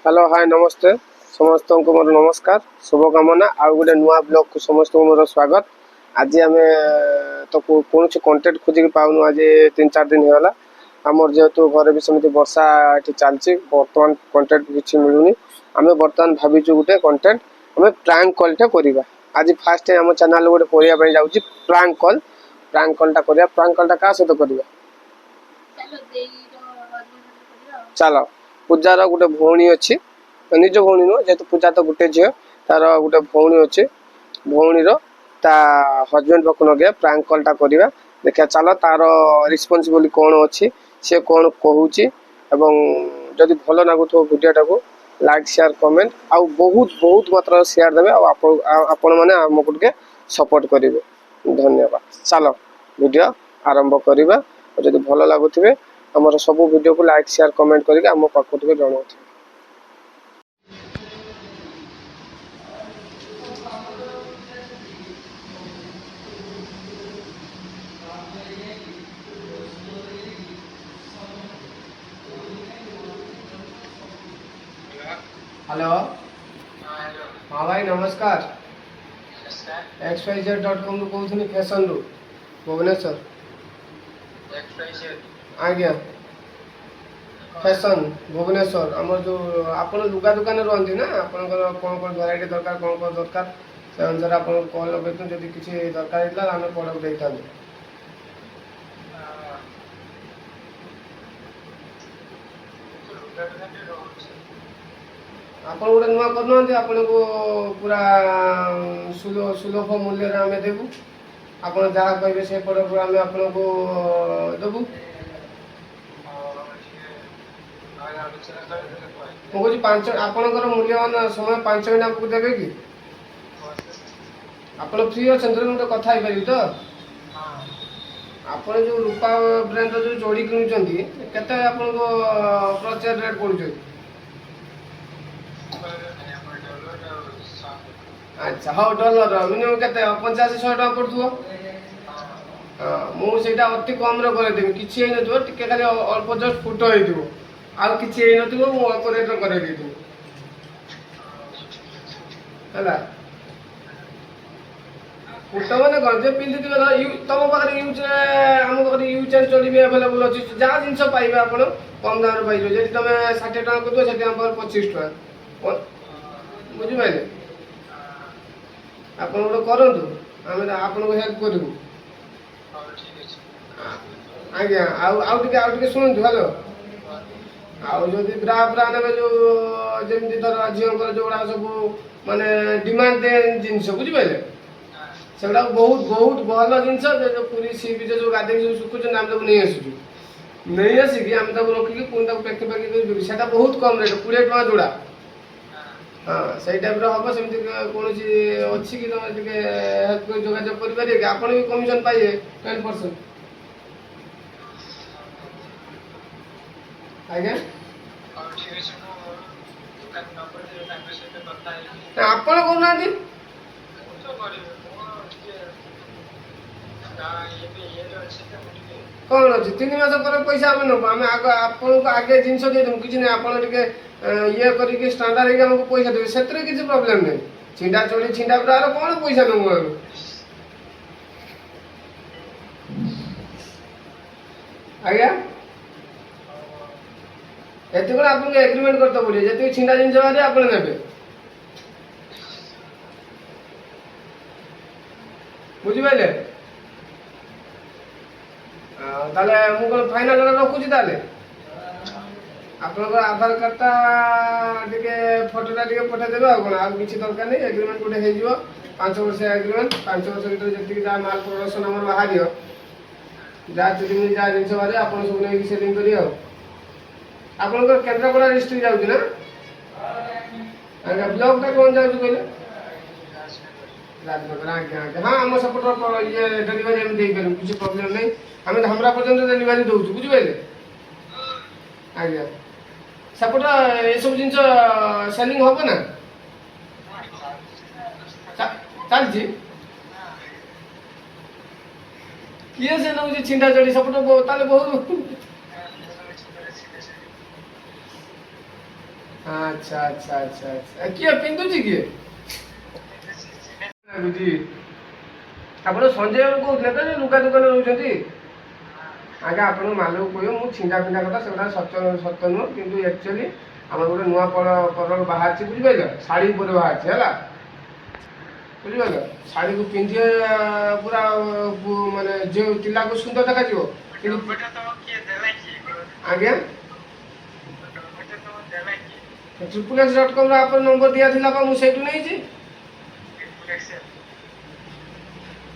Hello hi नमस्ते समस्त को मोर नमस्कार शुभकामना आउ गोटे नुआ ब्लॉग को समस्त को मोर स्वागत। आज आम तो कौन कंटेंट खोजिक पाऊनु आज 3-4 दिन होगा आमर जेहेतु घर भी सेमती वर्षा ये चलती बर्तमान कंटेंट किसी मिलूनी आम बर्तमान भाविचु गोटे कंटेंट आम प्रांक कॉलटे करवा। आज फास्ट आम चैनल गोटे करने जाऊँगी प्रांक कॉलटा करवा। प्रांक कॉलटा क्या सहित करवा चलो पूजार गोटे भौणी अच्छी निज भौणी नुह जेहतु पूजा तो गोटे झील तार गोटे भौणी अच्छे भौणीर ता हजबैंड पाक नगे प्रांक कॉलटा करवा। देखा चलो तार रिस्पॉन्सिबिलिटी कौन अच्छी सी कौन कहूँ जदि भल लगुव भिडियोटा को लाइक शेयर कमेंट आउ बहुत बहुत मात्रा शेयर देवे आपण मैंने आमको टे सपोर्ट करेंगे। धन्यवाद। चलो वीडियो आरंभ करवा। जदि भल लगुवे आमर सब वीडियो को लाइक शेयर कमेंट करके आम पाखु टे जनाऊ। हेलो हाँ भाई नमस्कार xyz.com रू कहूँ फैशन रू भुवनेश्वर आज्ञा फैशन भुवनेश्वर आमर जो आप लुगा दुकान रुहति ना आपंकर कौन कौन भेराइटी दरकार कौन कौन दरकार से अनुसार आप कल लगे जब किसी दरकार होता आम प्रडक्ट दे था। आप गोटे नुआ करना आपन को पूरा सुलभ मूल्य आम देवु आप जहाँ कहे से प्रडक्ट आम आपन को देवु। मुझे पांच आपनकर मूल्यवान समय 5 मिनट आपको देवे कि आप फ्री अच्छा गोटे कथा पारि तो आप जो रूपा ब्रांड जो जोड़ी किणुंट के प्रचार रेट पड़ुच। अच्छा हाँ डॉलर मिनिमम के 85-100 टका पड़ो। मुझे अति कम करदेवी किसी टे खाली अल्प जस्ट फुट हो आउ कि अल्प रेट कर फुट मैंने कौन जो पिंधि तुम पाखे यूज आम पाखे यूज एंड चोरी भी एवेलेबल अच्छी जहाँ जिन पाइबे आप कम दाम पाइबे जब तुम 60 टका कर से 25 टका बुझिपारे आप गोटे करूँ आम आपको हेल्प करूँ। आज्ञा आउे शुणु हेलो आदि ब्रा ब्रा ने जो जमी धर झील जोड़ा सब माने डिमांड जिनस बुझिपारे से बहुत बहुत भल जिनस पूरी सी बीच जो गाधे जो शुखुच आम तक नहीं आसुँ नहीं आसिक आम तक रखिकी पुणी पैकिंग पैकिंग से बहुत कम रेट 20 टका जोड़ा। हाँ से टाइप हम सेमती कौन अच्छी कि तुम टे हेल्प जोगाजोग करेंगे आप भी कमिशन पाइए 10%। आज्ञा आप करना कौन अच्छे 3 मास पर पैसा आम नब आम आपको आगे जिन देदेमु कि ना आप ये करके स्टांडार्ड हमको पैसा देवे से किसी प्रोब्लेम नहीं। छिंडा चोरी छिंडा ब्रार कौन पैसा नबू आम आज्ञा ये आपको एग्रीमेंट करते पड़े जी छिंडा जिन आप ने बुझिपारे मुझे फाइनाल रखुची आपनकर आधार कार्डटा टे फोटोटा टे पठाइदेवे आ कौन आ किसी दरकार नहीं एग्रीमेंट गोटे हो 5 वर्ष एग्रीमेंट 5 वर्ष भर जी जहाँ माल प्रोडक्शन आम बाहर जहाँ चुरी जहाँ जिन बाहर आप सब नहीं सेलिंग करेंगे आपंकर केन्द्रापड़ा डिस्ट्रिक्ट जाऊँगी ना ब्लॉकटा कौन जाऊँ कहले राजनगर आज्ञा आज्ञा हाँ आम सपोर्ट ये डेलीवरी आम दे पारूँ किसी प्रोब्लेम नहीं आम हमरा पर्यटन डेलीवरी दूसु बुझिपारे आज्ञा सपोर्ट ये सब जिन सेलिंग हम ना चलती किए से नौ छिंडा चढ़ी सपोर्ट बहुत ଆଚ୍ଛା ଆଚ୍ଛା ଆଚ୍ଛା ଆଚ୍ଛା କିଏ ପିନ୍ଧୁଛି କିଏ ବୁଝି ଆପଣ ସଞ୍ଜୟ ବାବୁ କହୁଥିଲେ ତ ଯେ ଲୁଗା ଦୋକାନରେ ରହୁଛନ୍ତି ଆଜ୍ଞା ଆପଣଙ୍କୁ ମାଲକୁ କହିବ ମୁଁ ଛିଣ୍ଡା ଫିଣ୍ଡା କଥା ସେଗୁଡ଼ା ସତ ନୁହଁ କିନ୍ତୁ ଆକ୍ଚୁଆଲି ଆମର ଗୋଟେ ନୂଆ ପର୍ବ ବାହାରିଛି ବୁଝିପାରିଲ ଶାଢ଼ୀ ଉପରେ ବାହାରିଛି ହେଲା ବୁଝିପାରିଲ ଶାଢ଼ୀକୁ ପିନ୍ଧିବେ ପୁରା ମାନେ ଯେଉଁ ପିଲାକୁ ସୁନ୍ଦର ଦେଖାଯିବ ଆଜ୍ଞା XXX.com ଆପଣ ନମ୍ବର ଦିଆଥିଲା ବା ମୁଁ ସେଇଠୁ ନେଇଛି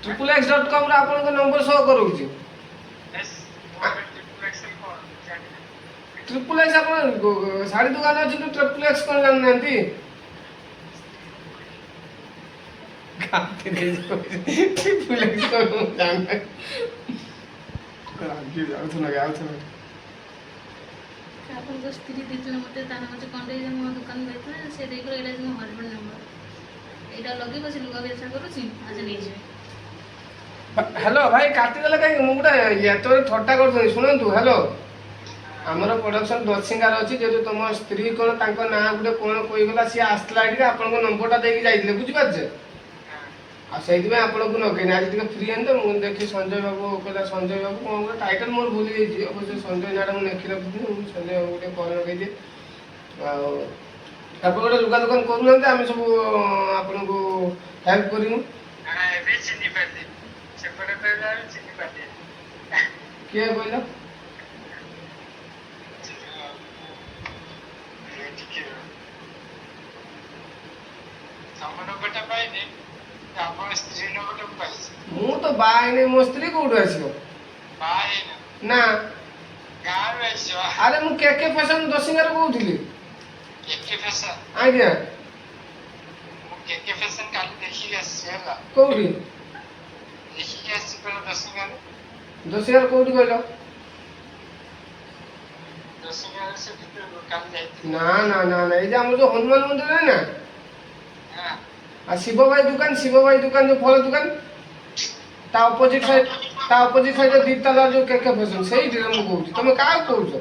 XXX.com ରେ ଆପଣଙ୍କ ନମ୍ବର ସହ କରୁଛି XXX ଆପଣ ଶାଢ଼ୀ ଦୋକାନ ଅଛି XXX କ'ଣ ଜାଣିନାହାନ୍ତି ଆପଣଙ୍କ ସ୍ତ୍ରୀ ଦେଇଥିଲେ ମୋତେ ତାର ମୋତେ କଣ୍ଢେଇ ମୋ ଦୋକାନ ଯାଇଥିଲେ ସେ ଦେଇଥିଲେ ଏଇଟା ମୋ ହଜବେଣ୍ଡ ନମ୍ବର ଏଇଟା ଲଗେଇବ ସେ ଲୁଗା ବ୍ୟବସାୟ କରୁଛି ଆଜି ନେଇଯିବେ ହ୍ୟାଲୋ ଭାଇ କାଟିଦେଲେ କାହିଁକି ମୁଁ ଗୋଟେ ଏତେ ଥଟ୍ଟା କରୁଥିଲି ଶୁଣନ୍ତୁ ହ୍ୟାଲୋ ଆମର ପ୍ରଡକ୍ସନ ଦର୍ଶିଙ୍ଗାର ଅଛି ଯେହେତୁ ତମ ସ୍ତ୍ରୀ କ'ଣ ତାଙ୍କ ନାଁ ଗୋଟେ କ'ଣ କହିଗଲା ସିଏ ଆସିଥିଲା ଏଠିକି ଆପଣଙ୍କ ନମ୍ବରଟା ଦେଇକି ଯାଇଥିଲେ ବୁଝିପାରୁଛେ ଆଉ ସେଇଥିପାଇଁ ଆପଣଙ୍କୁ ଲଗେଇନି ଆଜି ଟିକେ ଫ୍ରି ହେଲେ ମୁଁ ଦେଖି ସଞ୍ଜୟ ବାବୁ କହିଲା ସଞ୍ଜୟ ବାବୁ କ'ଣ ଗୋଟେ ଟାଇଟଲ ମୋର ଭୁଲି ଯାଇଛି ଅବଶ୍ୟ ସଞ୍ଜୟ ନାଁଟା ମୁଁ ଲେଖି ରଖିଥିଲି ମୁଁ ସଞ୍ଜୟ ବାବୁ ଗୋଟେ କଲ୍ ଲଗେଇଦିଏ ଆଉ ଆପଣ ଗୋଟେ ଲୁଗା ଦୋକାନ କରୁନାହାନ୍ତି ଆମେ ସବୁ ଆପଣଙ୍କୁ ହେଲ୍ପ କରିବୁ କିଏ କହିଲ ମୁଁ ତ ବାହା ହେଇନି ମୋ ସ୍ତ୍ରୀ କୋଉଠୁ ଆସିବ ନା ଆରେ ମୁଁ କେ ଫ୍ୟାସନ ଦଶିଙ୍ଗାରୁ କହୁଥିଲି ଆଜ୍ଞା କୋଉଠି ଦଶିଙ୍ଗାରୁ କୋଉଠି କହିଲ ନା ନା ନା ନା ଏଇ ଯେ ଆମର ଯୋଉ ହନୁମାନ ମନ୍ଦିର ନାହିଁ ନା ଆଉ ଶିବ ଭାଇ ଦୋକାନ ଯୋଉ ଫଳ ଦୋକାନ ତା ଅପୋଜିଟ ସାଇଡ ଦି ତାଲା ଯୋଉ କେ ଫ୍ୟାସନ ସେଇଠିରେ ମୁଁ କହୁଛି ତମେ କାହାକୁ କହୁଛ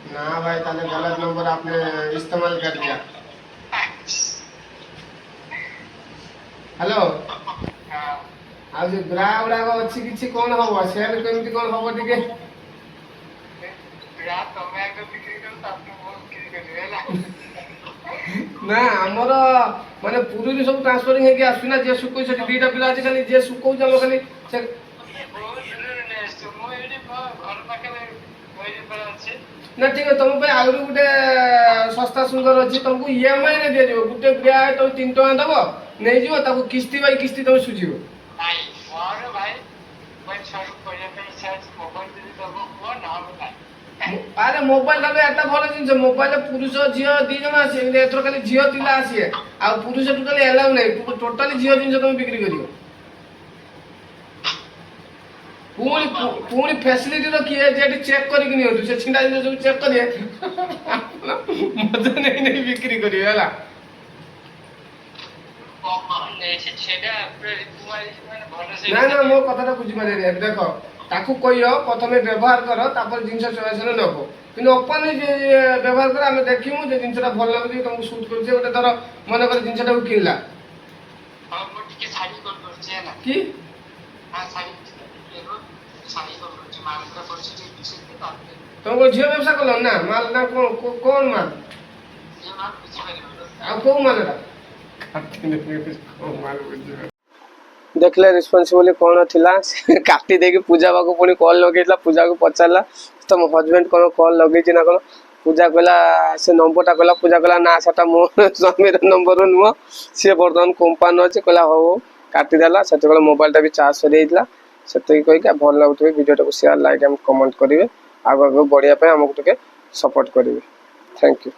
ना भाई ताले गलत नंबर आपने इस्तेमाल कर दिया हेलो आ जो ब्रा उड़ा को अच्छी किछि कोन होबो सेल केमति कोन होबो टिके ब्रा तमे आगे बिक्री कर तापने वो बिक्री करिवेला ना हमर माने पुरी सब ट्रांसफरिंग हे के आसुना जे सुकोइ से दीटा पिला अछि खाली जे सुकोउ जलो खाली से ना ठीक है तुम पे आउरी गुटे सस्ता सुंदर अछि तुमको ईएमआई रे दे दियो गुटे ब्रा तो 3 टका दबो नै जिवो ताको किस्ती बाई किस्ती तुम सुजिवो भाई और भाई कोई छोड़ कोइ पे चार्ज मोबाइल दे दबो को ना भाई अरे मोबाइल खाली एटा भलो जिंस मोबाइल पुरुष झियो दी जण आसी एथरो खाली झियो तिला आसी आ पुरुष टोटली एलाउ नै टोटली झियो जिंस तुम बिक्री करियो पूरी फैसिलिटी रो किए जेटी चेक करिक नियो से छिंडा जिंस सब चेक करिए मजा नहीं बिक्री करियो हला ना ना मो कथाटा बुझी पारे देखो ताकू कहियो प्रथमे व्यवहार करो तापर जिंस चॉइस रे नबो किंतु अपन जे व्यवहार कर हम देखिमु जे जिंसटा भल लागुची तुमको शूट करछे ओटे धर मन कर जिंसटा को किनला हां मो टिके साड़ी कर करछे ना की हां साड़ी तुमको झियो व्यवसाय कल ना माल ना कौन माल देखले रिस्पांसिबिलिटी कौन थिला काटी देकी पूजा बाको पुणी कॉल लगेला पूजा को पचारला तुम हस्बैंड कौन कॉल लगे ना कौन पूजा कहला से नंबरटा कहला पूजा कहला ना सेटा मो स्वामी नंबर नुह सी बर्तमान कंपानी अच्छे कहला हो काटिदेला से मोबाइलटा भी चार्ज सरीला से कहीकि भल लगुवे वीडियो को शेयर लाइक एंड कमेंट करेंगे आगे बढ़िया आमको टे सपोर्ट करेंगे थैंक यू।